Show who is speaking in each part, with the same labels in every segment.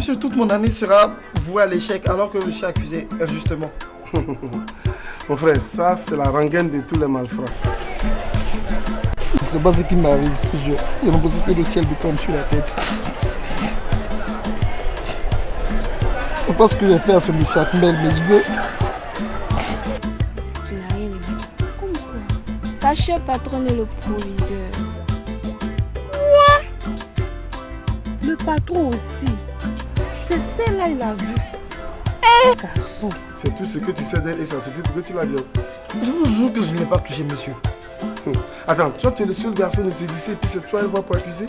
Speaker 1: Monsieur, toute mon année sera vouée à l'échec alors que je suis accusé injustement.
Speaker 2: Mon frère, ça c'est la rengaine de tous les malfrats.
Speaker 3: C'est pas ce qui m'arrive. J'ai l'impression que le ciel me tombe sur la tête. C'est pas ce que j'ai fait à ce monsieur Akmel, mais il veut.
Speaker 4: Tu n'as rien aimé. Comment quoi? Ta chère patronne est le proviseur.
Speaker 5: Quoi? Le patron aussi. C'est celle-là, il a vu. Eh, garçon.
Speaker 2: C'est tout ce que tu sais d'elle et ça suffit pour que tu la violes.
Speaker 1: Je vous jure que je ne l'ai pas touché, monsieur.
Speaker 2: Attends, toi tu es le seul garçon de ce lycée et puis c'est toi elle voit pour accuser?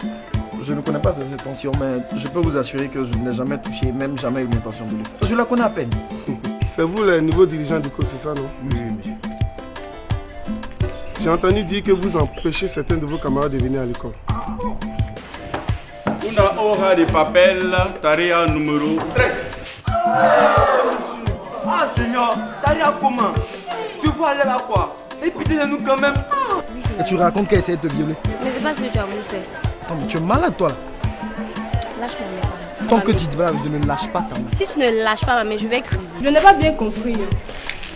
Speaker 1: Je ne connais pas ses intentions, mais je peux vous assurer que je ne l'ai jamais touché, même jamais eu l'intention de le faire. Je la connais à peine.
Speaker 2: C'est vous le nouveau dirigeant du code, c'est ça, non?
Speaker 1: Oui, monsieur.
Speaker 2: J'ai entendu dire que vous empêchez certains de vos camarades de venir à l'école.
Speaker 6: Una hoja de papel, tarea numéro 13.
Speaker 7: Ah Seigneur, tarea comment? Tu vois aller là quoi? Et pitié de nous quand même.
Speaker 1: Et tu racontes qu'elle essaie de te violer.
Speaker 4: Mais c'est pas ce que tu as voulu faire.
Speaker 1: Attends, mais tu es malade toi là.
Speaker 4: Lâche mon main.
Speaker 1: Tant que tu dis voilà, je ne lâche pas ta main.
Speaker 4: Si tu ne lâches pas ma main, je vais crier.
Speaker 8: Je n'ai pas bien compris.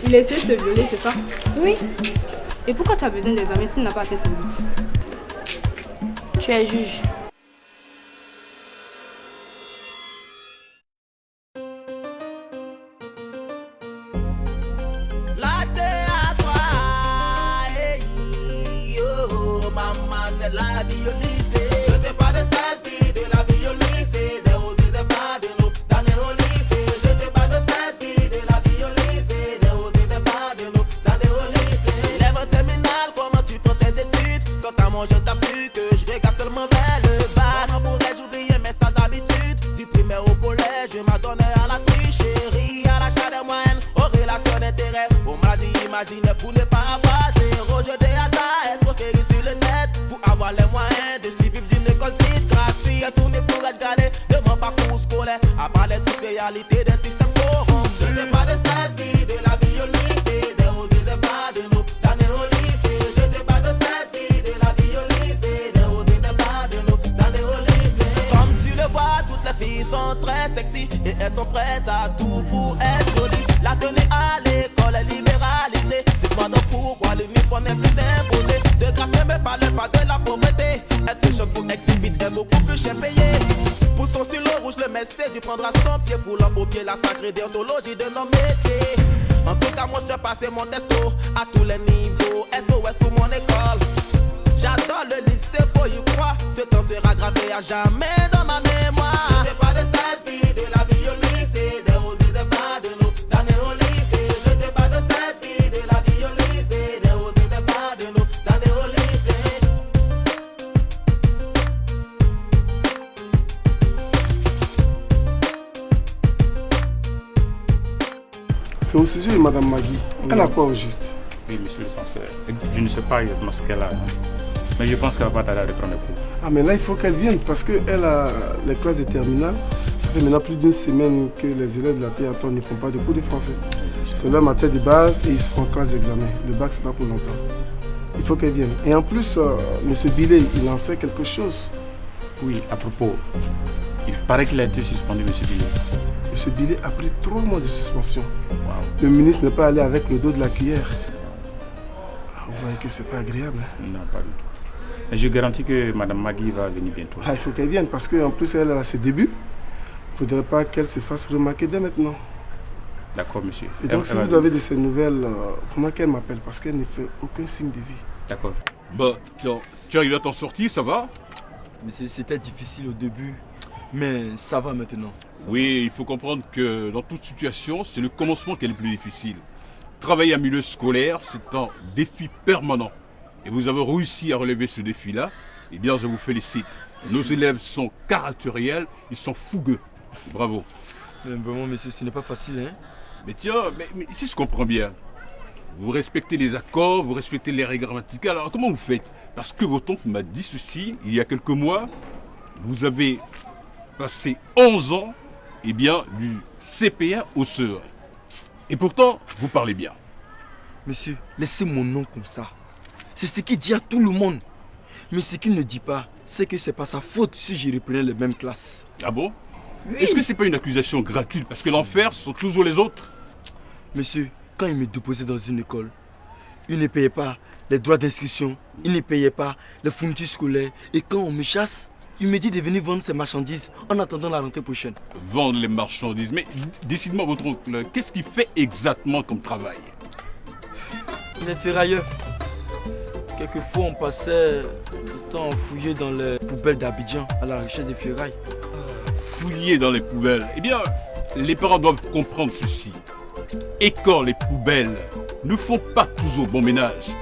Speaker 8: Il essaie de te violer, c'est ça?
Speaker 4: Oui.
Speaker 8: Et pourquoi tu as besoin des amis s'il n'a pas atteint son but?
Speaker 4: Tu es juge.
Speaker 7: La vie au lycée, je t'ai pas de cette vie, de la vie au lycée, des hauts et des bas de nos années au lycée. Je t'ai pas de cette vie, de la vie au lycée, des hauts et des bas de nos années au lycée. Élève en terminale, comment tu prends tes études? Quant à moi, je t'assure que je regarde seulement vers le bas. Comment pourrais-je oublier mes sales habitudes? Du primaire au collège, je m'adonnais à la tricherie, à l'achat des moyennes, aux relations d'intérêt. On m'a dit, imagine pour ne pas avoir zéro jeu de hasard, escroquerie sur le net. Avoir les moyens de suivre d'une école dite gratuite. J'ai tourné pour être gardé de mon parcours scolaire. À part les douces réalités d'un système corrompu. Je n'ai pas de cette vie, de la vie au lycée, des hauts et des bas de nos années au lycée. Je n'ai pas de cette vie, de la vie au lycée, des hauts et des bas de nos années au lycée. Comme tu le vois, toutes les filles sont très sexy et elles sont prêtes à tout pour être jolies. La tenue à l'école est libéralisée. Demande pourquoi l'uniforme est plus imposé. De grâce ne me parle pas de la pauvreté. Être choc pour exhibit est beaucoup plus cher payé. Poussons sur le rouge, le messie du prendra son pied. Foulant au pied la sacrée déontologie de nos métiers. En tout cas moi je fais passer mon testo à tous les niveaux. SOS pour mon école. J'adore le lycée, faut y croire. Ce temps sera gravé à jamais dans ma mémoire. Je n'ai pas de cette vie, de la vie au lycée, des hauts et des bas de nos années au lycée. Je n'ai pas de cette vie, de la vie au lycée, des hauts et des bas de nos années au lycée.
Speaker 2: C'est au sujet de Madame Magui. Elle a quoi au juste?
Speaker 9: Oui, monsieur le censeur. Je ne sais pas exactement ce qu'elle a. Mais je pense qu'elle va pas tarder à reprendre le cours.
Speaker 2: Ah mais là il faut qu'elle vienne parce qu'elle a les classes de terminale. Ça fait maintenant plus d'une semaine que les élèves de la théâtre ne font pas de cours de français. C'est leur matière de base et ils seront en classe d'examen. Le bac c'est pas pour longtemps. Il faut qu'elle vienne. Et en plus, monsieur Billet, il en sait quelque chose.
Speaker 9: Oui, à propos, il paraît qu'il a été suspendu, monsieur Billet.
Speaker 2: Monsieur Billet a pris 3 mois de suspension.
Speaker 9: Wow.
Speaker 2: Le ministre n'est pas allé avec le dos de la cuillère. Vous voyez que c'est pas agréable. Hein?
Speaker 9: Non, pas du tout. Mais je garantis que Madame Magui va venir bientôt.
Speaker 2: Ah, il faut qu'elle vienne parce qu'en plus elle a ses débuts. Il ne faudrait pas qu'elle se fasse remarquer dès maintenant.
Speaker 9: D'accord, monsieur.
Speaker 2: Et donc si vous avez de ces nouvelles, comment qu'elle m'appelle? Parce qu'elle ne fait aucun signe de vie.
Speaker 9: D'accord.
Speaker 6: Bah, tu arrives à t'en sortir, ça va?
Speaker 7: Mais c'était difficile au début, mais ça va maintenant.
Speaker 6: Oui, il faut comprendre que dans toute situation, c'est le commencement qui est le plus difficile. Travailler en milieu scolaire, c'est un défi permanent. Et vous avez réussi à relever ce défi-là, eh bien je vous félicite. Nos élèves sont caractériels, ils sont fougueux. Bravo.
Speaker 7: Vraiment, monsieur, ce n'est pas facile, hein?
Speaker 6: Mais tiens, mais si je comprends bien, vous respectez les accords, vous respectez les règles grammaticales, alors comment vous faites? Parce que votre oncle m'a dit ceci, il y a quelques mois, vous avez passé 11 ans, eh bien, du CP1 au CE1. Et pourtant, vous parlez bien.
Speaker 7: Monsieur, laissez mon nom comme ça. C'est ce qu'il dit à tout le monde. Mais ce qu'il ne dit pas, c'est que c'est pas sa faute si je reprenais les mêmes classes.
Speaker 6: Ah bon? Est-ce que c'est pas une accusation gratuite? Parce que l'enfer, ce sont toujours les autres.
Speaker 1: Monsieur, quand il me déposait dans une école, il ne payait pas les droits d'inscription, il ne payait pas les fournitures scolaires. Et quand on me chasse, il me dit de venir vendre ses marchandises en attendant la rentrée prochaine.
Speaker 6: Vendre les marchandises. Mais décidez-moi, votre oncle, qu'est-ce qu'il fait exactement comme travail?
Speaker 1: Il est ferrailleur. Quelquefois, on passait le temps fouillé dans les poubelles d'Abidjan à la recherche des ferrailles.
Speaker 6: Fouiller dans les poubelles. Eh bien, les parents doivent comprendre ceci. École et poubelles ne font pas toujours bon ménage.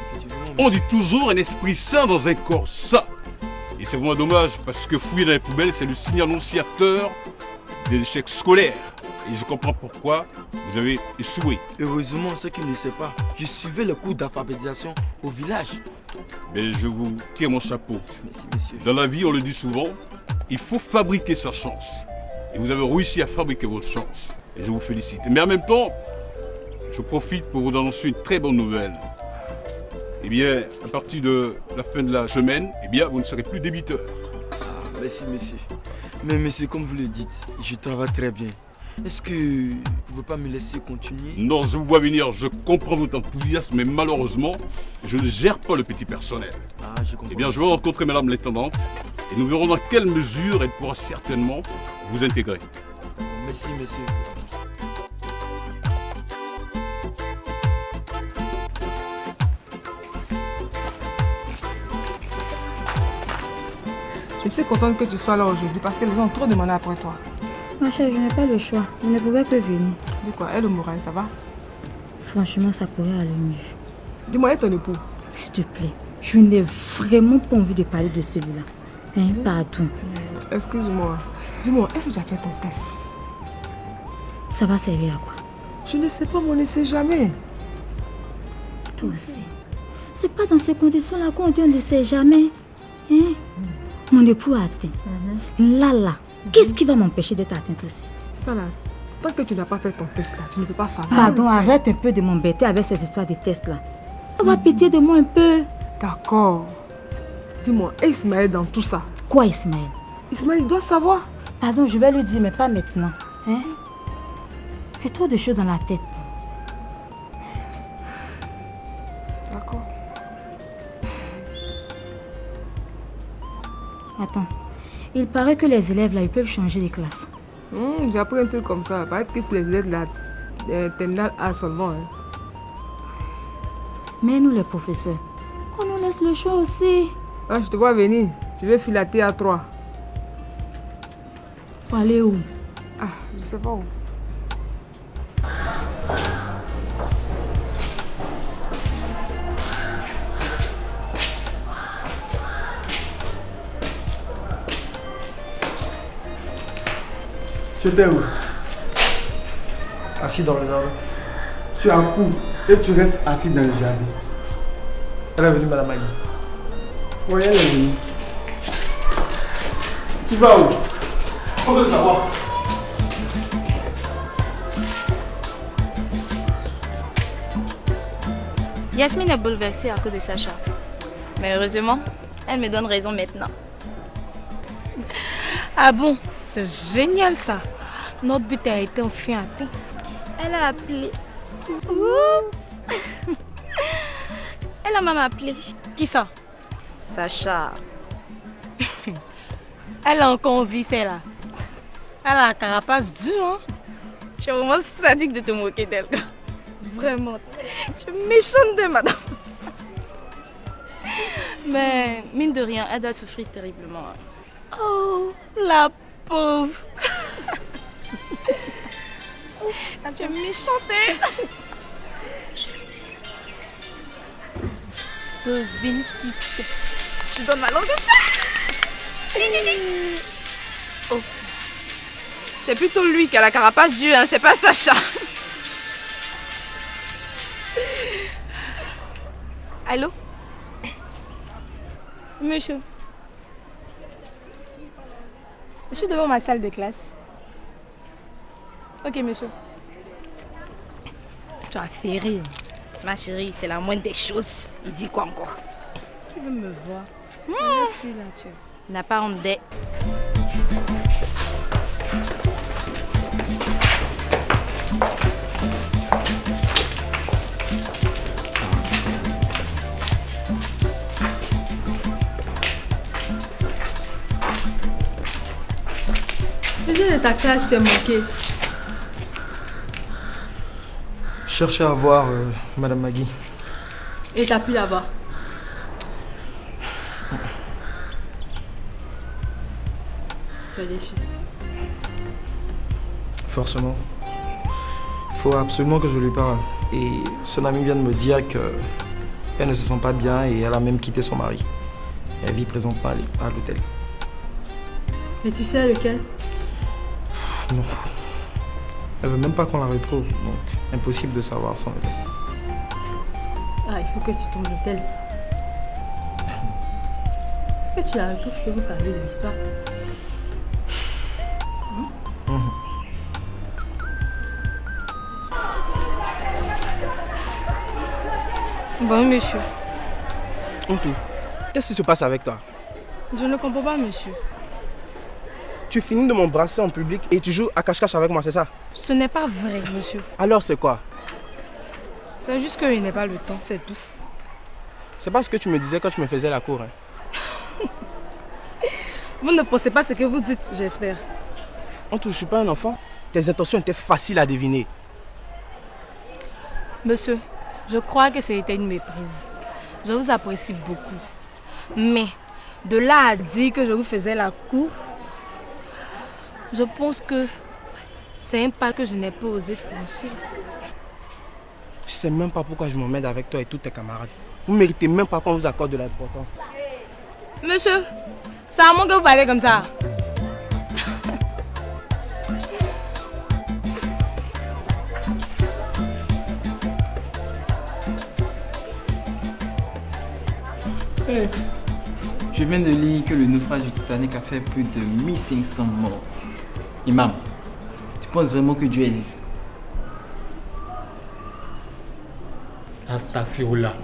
Speaker 6: On dit toujours un esprit sain dans un corps sain. Et c'est vraiment dommage parce que fouiller dans les poubelles, c'est le signe annonciateur de l'échec scolaire. Et je comprends pourquoi vous avez échoué.
Speaker 1: Heureusement, ce qu'il ne sait pas, je suivais le cours d'alphabétisation au village.
Speaker 6: Mais je vous tire mon chapeau.
Speaker 1: Merci, monsieur.
Speaker 6: Dans la vie, on le dit souvent, il faut fabriquer sa chance. Et vous avez réussi à fabriquer votre chance. Et je vous félicite. Mais en même temps, je profite pour vous annoncer une très bonne nouvelle. Eh bien, à partir de la fin de la semaine, eh bien, vous ne serez plus débiteur.
Speaker 1: Ah, merci, monsieur. Mais monsieur, comme vous le dites, je travaille très bien. Est-ce que vous ne pouvez pas me laisser continuer?
Speaker 6: Non, je vous vois venir, je comprends votre enthousiasme, mais malheureusement, je ne gère pas le petit personnel.
Speaker 1: Ah, je comprends.
Speaker 6: Eh bien, je vais rencontrer madame l'intendante et nous verrons dans quelle mesure elle pourra certainement vous intégrer.
Speaker 1: Merci, monsieur.
Speaker 5: Je suis contente que tu sois là aujourd'hui parce qu'elles ont trop demandé après toi.
Speaker 10: Ma chère, je n'ai pas le choix. Je ne pouvais que venir.
Speaker 5: Dis quoi, et le moral, ça va?
Speaker 10: Franchement, ça pourrait aller mieux.
Speaker 5: Dis-moi, et ton époux?
Speaker 10: S'il te plaît, je n'ai vraiment pas envie de parler de celui-là. Hein, pardon.
Speaker 5: Excuse-moi. Dis-moi, est-ce que tu as fait ton test?
Speaker 10: Ça va servir à quoi?
Speaker 5: Je ne sais pas, mais on ne sait jamais.
Speaker 10: Toi aussi. C'est pas dans ces conditions-là qu'on dit on ne sait jamais. Hein? Mon époux a atteint. Là. Qu'est-ce qui va m'empêcher d'être atteinte aussi?
Speaker 5: Ça là, tant que tu n'as pas fait ton test là, tu ne peux pas savoir.
Speaker 10: Pardon, arrête un peu de m'embêter avec ces histoires de tests là. Avoir pitié de moi un peu.
Speaker 5: D'accord. Dis-moi, et Ismaël dans tout ça?
Speaker 10: Quoi Ismaël?
Speaker 5: Ismaël, il doit savoir.
Speaker 10: Pardon, je vais lui dire, mais pas maintenant. Hein? J'ai trop de choses dans la tête.
Speaker 5: D'accord.
Speaker 10: Attends. Il paraît que les élèves là, ils peuvent changer de classe.
Speaker 5: J'ai appris un truc comme ça. Paraît que c'est les élèves de la terminale A seulement. Hein.
Speaker 10: Mais nous les professeurs, qu'on nous laisse le choix aussi.
Speaker 5: Ah, je te vois venir. Tu veux filater à 3.
Speaker 10: Pour aller où?
Speaker 5: Ah, je sais pas où.
Speaker 2: Tu étais où?
Speaker 3: Assis dans le jardin.
Speaker 2: Tu es en cours et tu restes assis dans le jardin.
Speaker 3: Elle est venue, madame Maggie.
Speaker 2: Oui, elle est venue. Tu vas où? On veut savoir.
Speaker 11: Yasmine est bouleversée à cause de Sacha. Mais heureusement, elle me donne raison maintenant.
Speaker 8: Ah bon? C'est génial ça. Notre but a été enfin atteint.
Speaker 11: Elle a appelé. Oups! Elle a même appelé.
Speaker 8: Qui ça?
Speaker 11: Sacha.
Speaker 8: Elle a encore envie celle-là. Elle a la carapace dure, hein?
Speaker 11: Tu es vraiment sadique de te moquer d'elle. Vraiment. Tu es méchante de madame. Mais mine de rien, elle doit souffrir terriblement.
Speaker 8: Oh, la pauvre.
Speaker 11: Tu es méchante.
Speaker 10: Je sais que c'est toi.
Speaker 11: Devine qui c'est. Je donne ma langue de chat.
Speaker 8: Oh.
Speaker 11: C'est plutôt lui qui a la carapace dure, hein, c'est pas Sacha.
Speaker 8: Allô? Monsieur. Je suis devant ma salle de classe. Ok, monsieur.
Speaker 11: Tu as fait rire. Ma chérie, c'est la moindre des choses. Il dit quoi encore?
Speaker 8: Tu veux me voir? Je suis là, tu.
Speaker 11: N'a pas honte d'être.
Speaker 8: ta classe, je t'ai manqué.
Speaker 3: Je cherchais à voir Madame Magui.
Speaker 8: Et t'as pu la voir? Tu es déçu.
Speaker 3: Forcément. Il faut absolument que je lui parle. Et son ami vient de me dire qu'elle ne se sent pas bien et elle a même quitté son mari. Elle vit présentement à l'hôtel.
Speaker 8: Et tu sais lequel?
Speaker 3: Non. Elle veut même pas qu'on la retrouve, donc impossible de savoir son hôtel.
Speaker 8: Ah, il faut que tu tombes l'hôtel. Que tu la retrouves, je peux vous parler de l'histoire. Bon, monsieur.
Speaker 2: Qu'est-ce qui se passe avec toi?
Speaker 8: Je ne comprends pas, monsieur.
Speaker 2: Tu finis de m'embrasser en public et tu joues à cache-cache avec moi, c'est ça?
Speaker 8: Ce n'est pas vrai, monsieur.
Speaker 2: Alors c'est quoi?
Speaker 8: C'est juste que je n'ai pas le temps, c'est tout.
Speaker 2: C'est pas ce que tu me disais quand tu me faisais la cour. Hein.
Speaker 8: Vous ne pensez pas ce que vous dites, j'espère.
Speaker 2: Je ne suis pas un enfant. Tes intentions étaient faciles à deviner.
Speaker 8: Monsieur, je crois que c'était une méprise. Je vous apprécie beaucoup. Mais de là à dire que je vous faisais la cour, je pense que c'est un pas que je n'ai pas osé franchir.
Speaker 2: Je sais même pas pourquoi je m'emmène avec toi et tous tes camarades. Vous ne méritez même pas qu'on vous accorde de l'importance.
Speaker 8: Monsieur, c'est à moi que vous parlez comme ça.
Speaker 12: Hey, je viens de lire que le naufrage du Titanic a fait plus de 1500 morts. Imam, tu penses vraiment que Dieu existe?
Speaker 13: Astaghfirullah.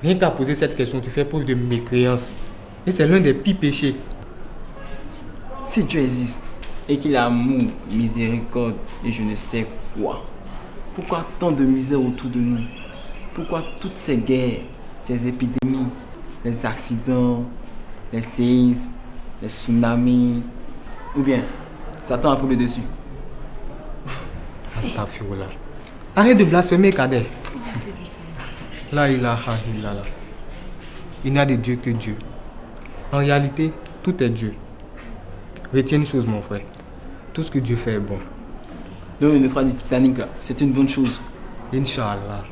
Speaker 13: Rien qu'à poser cette question, tu fais preuve de mécréance. Et c'est l'un des pires péchés.
Speaker 12: Si Dieu existe et qu'il a amour, miséricorde et je ne sais quoi, pourquoi tant de misère autour de nous? Pourquoi toutes ces guerres, ces épidémies, les accidents, les séismes, les tsunamis? Ou bien, Satan a pris le dessus?
Speaker 13: Astaghfirullah. Arrête de blasphémer, Kader. La ilaha illallah. Il n'y a de Dieu que Dieu. En réalité, tout est Dieu. Retiens une chose, mon frère. Tout ce que Dieu fait est bon.
Speaker 12: Donc, le naufrage du Titanic, là, c'est une bonne chose.
Speaker 13: Inch'Allah.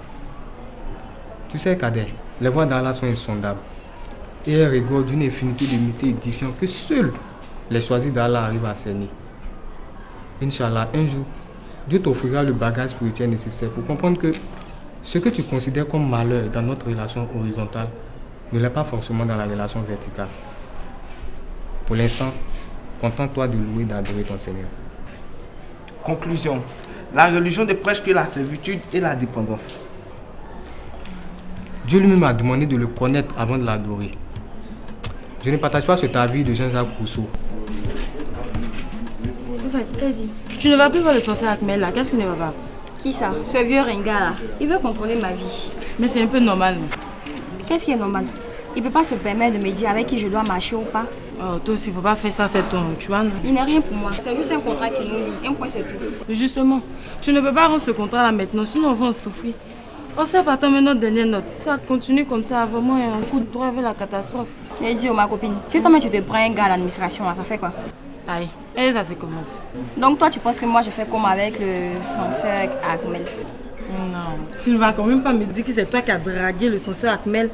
Speaker 13: Tu sais, Kader, les voies d'Allah sont insondables. Et elles regorgent d'une infinité de mystères édifiants que seuls les choisis d'Allah arrivent à cerner. Inch'Allah, un jour, Dieu t'offrira le bagage spirituel nécessaire pour comprendre que ce que tu considères comme malheur dans notre relation horizontale ne l'est pas forcément dans la relation verticale. Pour l'instant, contente-toi de louer et d'adorer ton Seigneur.
Speaker 2: Conclusion. La religion ne prêche que la servitude et la dépendance.
Speaker 13: Dieu lui-même a demandé de le connaître avant de l'adorer. Je ne partage pas cet avis de Jean-Jacques Rousseau.
Speaker 11: En fait, Eddie, tu ne vas plus voir le sorcier Akmel là, qu'est-ce qui ne va pas? Qui ça? Ce vieux ringard là. Il veut contrôler ma vie. Mais c'est un peu normal. Qu'est-ce qui est normal? Il peut pas se permettre de me dire avec qui je dois marcher ou pas. Oh, toi aussi, faut pas faire ça, c'est ton, tu vois. Il n'est rien pour moi. C'est juste un contrat qui nous lie. Un point, c'est tout. Justement, tu ne peux pas rendre ce contrat là maintenant, sinon on va en souffrir. On sait pas toi notre dernière note. Si ça continue comme ça, vraiment un coup de droit vers la catastrophe. J'ai dit, ma copine, si toi tu te prends un gars à l'administration, ça fait quoi? Aïe, et ça c'est comment? Donc toi tu penses que moi je fais comme avec le censeur Akmel? Non, tu ne vas quand même pas me dire que c'est toi qui as dragué le censeur Akmel.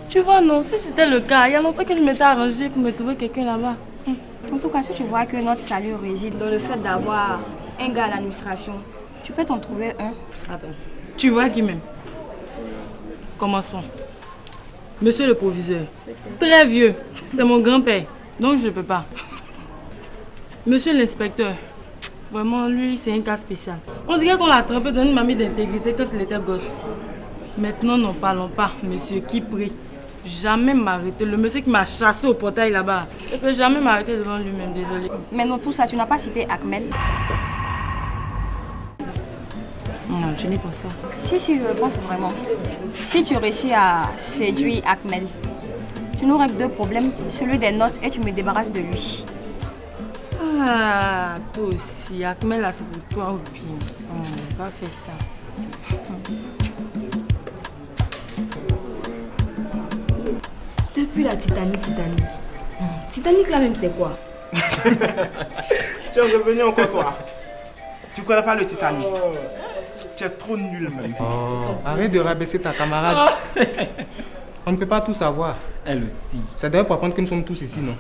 Speaker 11: Tu vois non, si c'était le cas, il y a longtemps que je m'étais arrangé pour me trouver quelqu'un là-bas. En tout cas, si tu vois que notre salut réside dans le fait d'avoir un gars à l'administration, tu peux t'en trouver un. Attends, tu vois qui même? Commençons. Monsieur le proviseur, très vieux, c'est mon grand-père, donc je ne peux pas. Monsieur l'inspecteur, vraiment lui c'est un cas spécial. On dirait qu'on l'a trempé dans une mamie d'intégrité quand il était gosse. Maintenant n'en parlons pas, monsieur qui prie. Jamais m'arrêter. Le monsieur qui m'a chassé au portail là-bas, il ne peut jamais m'arrêter devant lui-même, désolé. Mais non, tout ça, tu n'as pas cité Akmel? Non, je n'y pense pas. Si, je le pense vraiment. Si tu réussis à séduire Akmel, tu n'auras que deux problèmes. Celui des notes et tu me débarrasses de lui. Ah, toi aussi. Akmel, là, c'est pour toi ou pire. Va faire ça.
Speaker 8: Depuis la Titanic. Titanic, là même, c'est quoi?
Speaker 14: Tu es revenu encore, toi. Tu connais pas le Titanic. Tu es trop nul, même.
Speaker 13: Oh, arrête de rabaisser ta camarade. On ne peut pas tout savoir.
Speaker 12: Elle aussi.
Speaker 13: C'est d'ailleurs pour apprendre que nous sommes tous ici, non?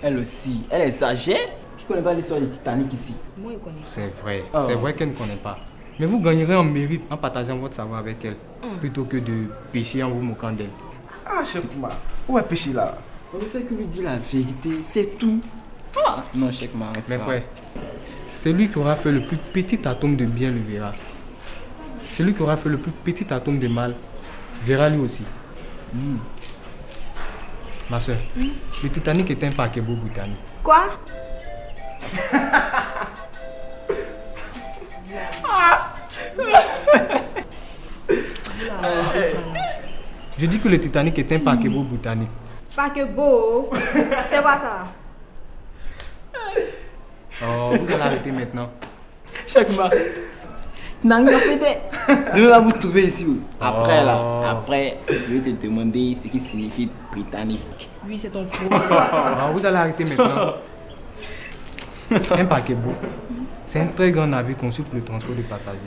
Speaker 12: Elle aussi. Elle exagère. Qui connaît pas l'histoire du Titanic ici?
Speaker 8: Moi, je connais.
Speaker 13: C'est vrai. C'est vrai qu'elle ne connaît pas. Mais vous gagnerez en mérite en partageant votre savoir avec elle, plutôt que de pécher en vous moquant d'elle.
Speaker 14: Ah, Chekma, où est péché là?
Speaker 12: On ne fait que lui dire la vérité, c'est tout. Ah, non, Chekma, arrête ça.
Speaker 13: Mais frère, celui qui aura fait le plus petit atome de bien le verra. Celui qui aura fait le plus petit atome de mal verra lui aussi. Ma soeur, le Titanic est un paquebot britannique.
Speaker 8: Quoi?
Speaker 13: Je dis que le Titanic est un paquebot britannique.
Speaker 8: Paquebot? C'est quoi ça?
Speaker 13: Oh, vous allez arrêter maintenant.
Speaker 12: Chekma, Nang a fait des... Demain, vous trouver ici. Après, après, je vais te demander ce qui signifie britannique.
Speaker 8: Oui, c'est ton pro.
Speaker 13: Vous allez arrêter maintenant. Un paquebot, c'est un très grand navire conçu pour le transport de passagers.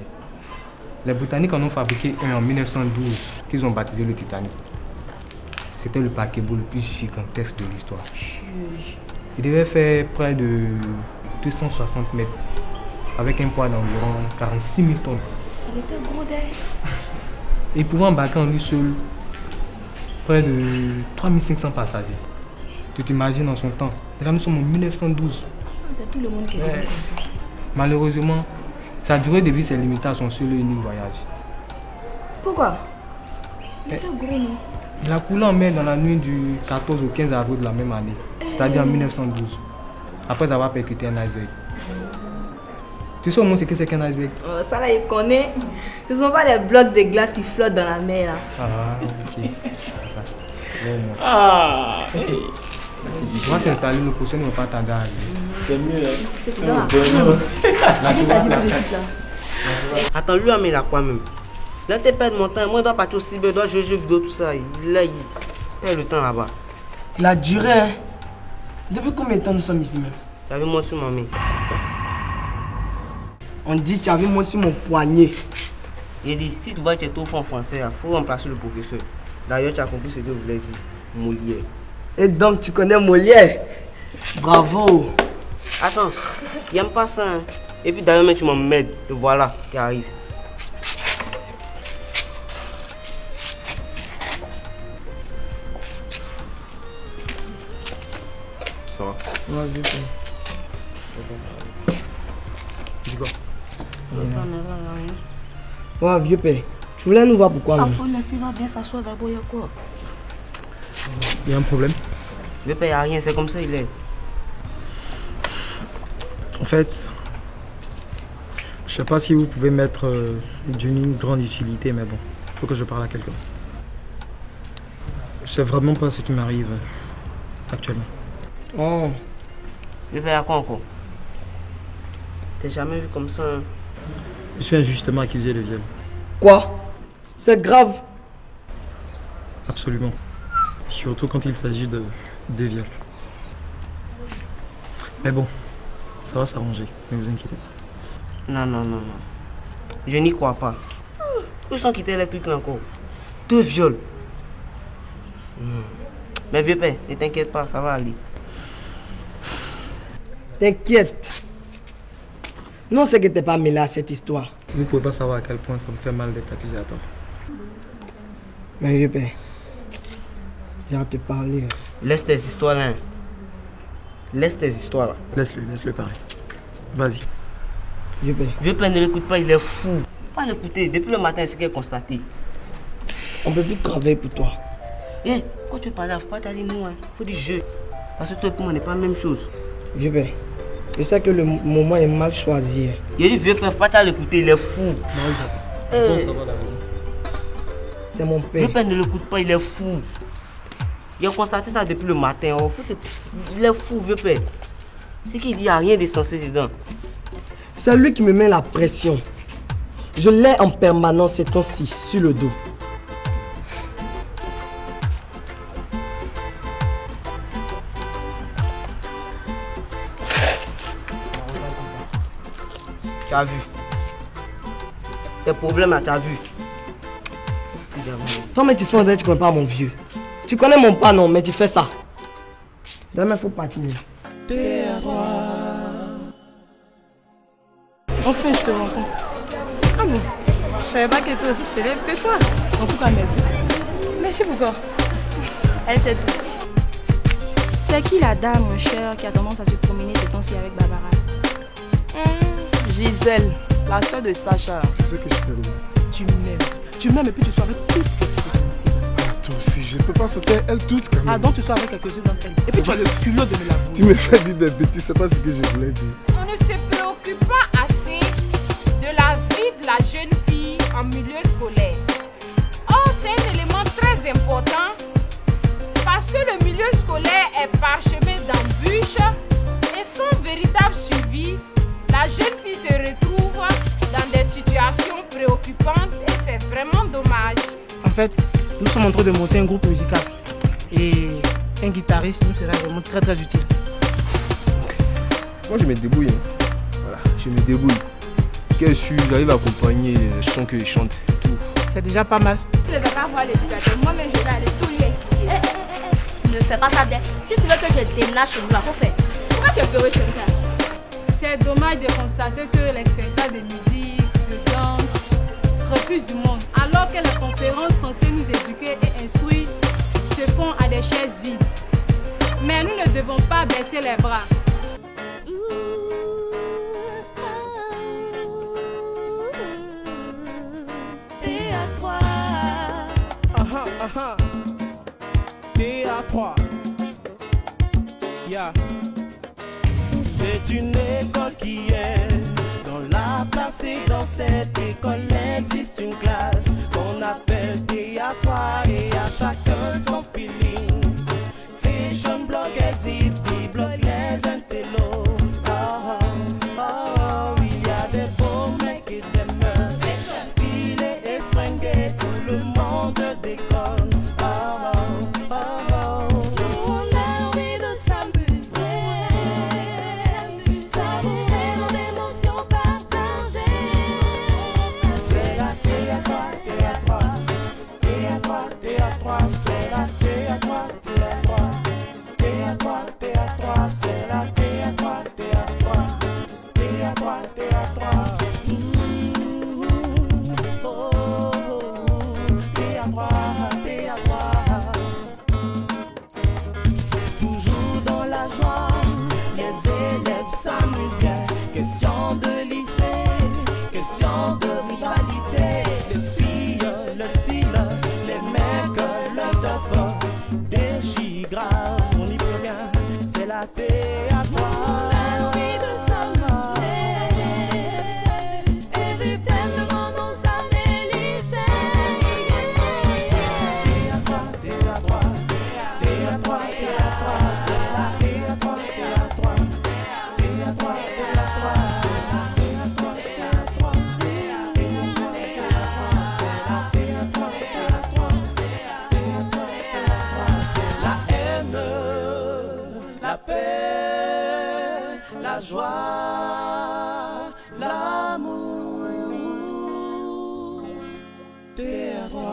Speaker 13: Les Britanniques en ont fabriqué un en 1912 qu'ils ont baptisé le Titanic. C'était le paquebot le plus gigantesque de l'histoire. Il devait faire près de 260 mètres avec un poids d'environ 46 000 tonnes.
Speaker 8: Il était gros d'air.
Speaker 13: Et il pouvait embarquer en lui seul près de 3500 passagers. Tu t'imagines en son temps. Et là nous sommes en 1912.
Speaker 8: C'est tout le monde qui est comme ça.
Speaker 13: Malheureusement, sa durée de vie s'est limitée à son seul et unique voyage.
Speaker 8: Pourquoi? Il était gros, non?
Speaker 13: Il a coulé en mer dans la nuit du 14 au 15 avril de la même année, c'est-à-dire en 1912, après avoir percuté un iceberg. Tu sais au moins ce que c'est qu'un iceberg?
Speaker 8: Oh, ça là, il connaît. Ce ne sont pas les blocs de glace qui flottent dans la mer, là.
Speaker 13: Ah, ok. C'est ça.
Speaker 12: Ah!
Speaker 13: On va s'installer, nos prochains ne vont pas tarder à arriver.
Speaker 12: C'est mieux, hein?
Speaker 8: C'est ça.
Speaker 15: Attends, lui, mais il a quoi même? Là, t'es pas de mon temps. Moi, je dois partir au cyber, je dois jouer aux jeux vidéo, tout ça. Il perd le temps là-bas.
Speaker 16: Il a duré, hein? Depuis combien de temps nous sommes ici même?
Speaker 15: J'avais monté sur mamie.
Speaker 16: On dit que tu avais monté sur mon poignet.
Speaker 15: Il dit, si tu vois que tu es trop fort en français, il faut remplacer le professeur. D'ailleurs, tu as compris ce que je voulais dire. Molière.
Speaker 16: Et donc, tu connais Molière? Bravo!
Speaker 15: Attends, il n'aime pas ça. Hein. Et puis d'ailleurs, tu m'emmerdes. Le voilà qui arrive.
Speaker 6: Ça va?
Speaker 16: Ouais, vieux père.
Speaker 13: Dis quoi?
Speaker 16: Ouais, vieux père. Tu voulais nous voir pourquoi?
Speaker 15: Ah, faut laisser bien s'asseoir d'abord, il y a quoi?
Speaker 13: Il y a un problème?
Speaker 15: Vieux père, il n'y a rien, c'est comme ça, il est.
Speaker 3: En fait, je sais pas si vous pouvez mettre d'une grande utilité, mais bon, il faut que je parle à quelqu'un. Je sais vraiment pas ce qui m'arrive actuellement.
Speaker 15: Oh. Vieux père, il y a quoi encore? T'es jamais vu comme ça, hein?
Speaker 3: Je suis injustement accusé de viol.
Speaker 16: Quoi? C'est grave.
Speaker 3: Absolument. Surtout quand il s'agit de viol. Mais bon, ça va s'arranger, ne vous inquiétez pas.
Speaker 15: Non. Je n'y crois pas. Où sont quittés les trucs là encore? 2 viols. Mais vieux père, ne t'inquiète pas, ça va aller.
Speaker 16: T'inquiète. Non, c'est que t'es pas mêlé à cette histoire.
Speaker 3: Vous pouvez pas savoir à quel point ça me fait mal d'être accusé à tort.
Speaker 16: Mais vieux père, j'ai à te parler.
Speaker 15: Laisse tes histoires là. Laisse tes histoires là.
Speaker 3: Laisse-le parler. Vas-y.
Speaker 16: Vieux père.
Speaker 15: Vieux père ne l'écoute pas, il est fou. Pas l'écouter, depuis le matin, c'est ce qu'il a constaté.
Speaker 16: On peut plus travailler pour toi.
Speaker 15: Eh, quand tu parles, faut pas t'aller nous, hein. Faut du jeu. Parce que toi et moi, on n'est pas la même chose.
Speaker 16: Vieux père, je sais que le moment est mal choisi.
Speaker 15: Il dit vieux père, faut pas t'aller l'écouter, il est fou.
Speaker 3: Non, je pense avoir la raison.
Speaker 16: C'est mon père.
Speaker 15: Vieux père ne l'écoute pas, il est fou. Il a constaté ça depuis le matin. Oh, il est fou, vieux père. C'est qu'il dit, il n'y a rien d'essentiel dedans.
Speaker 16: C'est lui qui me met la pression. Je l'ai en permanence ces temps-ci, sur le dos.
Speaker 15: Tu as vu. Tes problèmes là, tu as vu.
Speaker 16: Toi, mais tu fais tu connais pas mon vieux. Tu connais mon pas, non, mais tu fais ça. Demain, il faut partir.
Speaker 8: Enfin, je te rencontre. Ah bon? Je savais pas qu'elle était aussi célèbre que ça. En tout cas, merci. Merci pourquoi?
Speaker 11: Elle sait tout.
Speaker 8: C'est qui la dame, mon cher, qui a tendance à se promener ce temps-ci avec Barbara?
Speaker 16: Gisèle, la soeur de Sacha.
Speaker 2: Tu sais que je t'aime.
Speaker 16: Tu m'aimes. Tu m'aimes et puis tu sois avec toutes les filles ici.
Speaker 2: Ah, toi aussi, je ne peux pas sauter elles toutes quand même.
Speaker 16: Ah, donc tu sois avec quelques-unes d'entre elles. Et puis tu as le culot de me l'avouer.
Speaker 2: Tu me fais dire des bêtises, c'est pas ce que je voulais dire.
Speaker 5: On ne se préoccupe pas assez de la vie de la jeune fille en milieu scolaire. Or, c'est un élément très important parce que le milieu scolaire est parsemé d'embûches et sans véritable suivi, la jeune fille se retrouve dans des situations préoccupantes et c'est vraiment dommage.
Speaker 16: En fait, nous sommes en train de monter un groupe musical et un guitariste nous serait vraiment très très utile.
Speaker 17: Moi je me débrouille. Voilà, je me débrouille. Qu'elle suit, j'arrive à accompagner les chants que je chante et tout.
Speaker 16: C'est déjà pas mal.
Speaker 11: Tu ne vais pas voir l'éducateur, moi-même je vais aller tout lui expliquer.
Speaker 18: Ne fais pas ça, si tu veux que je déménage chez nous, là, faut faire.
Speaker 11: Pourquoi tu es heureux comme ça?
Speaker 8: C'est dommage de constater que les spectacles de musique, de danse refusent du monde, alors que les conférences censées nous éduquer et instruire se font à des chaises vides. Mais nous ne devons pas baisser les bras.
Speaker 7: Théâtre. Yeah. C'est une école qui est dans la place et dans cette école existe une classe qu'on appelle théâtre et à chacun son feeling. Fashion blog, exit, blog, les intellos. Oh, oh, oh, il y a des beaux mecs et des meufs stylés et fringués, tout le monde déconne. Oh, oh, oh, oh. On a envie de s'amuser, savourer nos émotions partagées. C'est la théâtre, théâtre, théâtre, théâtre, c'est la théâtre, théâtre, théâtre, théâtre, c'est la théâtre, théâtre, théâtre, théâtre. Oh, théâtre, théâtre. Toujours dans la joie, les élèves s'amusent bien. Question de lycée, question de rivalité. Les filles, le style, les mecs, le duff. Déchire grave, on n'y peut rien, c'est la théâtre. On a envie de s'amuser et vivre pleinement nos années lycée. Théâtre, théâtre, théâtre, théâtre, c'est la théâtre, théâtre, théâtre, la haine, la paix, la joie, l'amour, théâtre.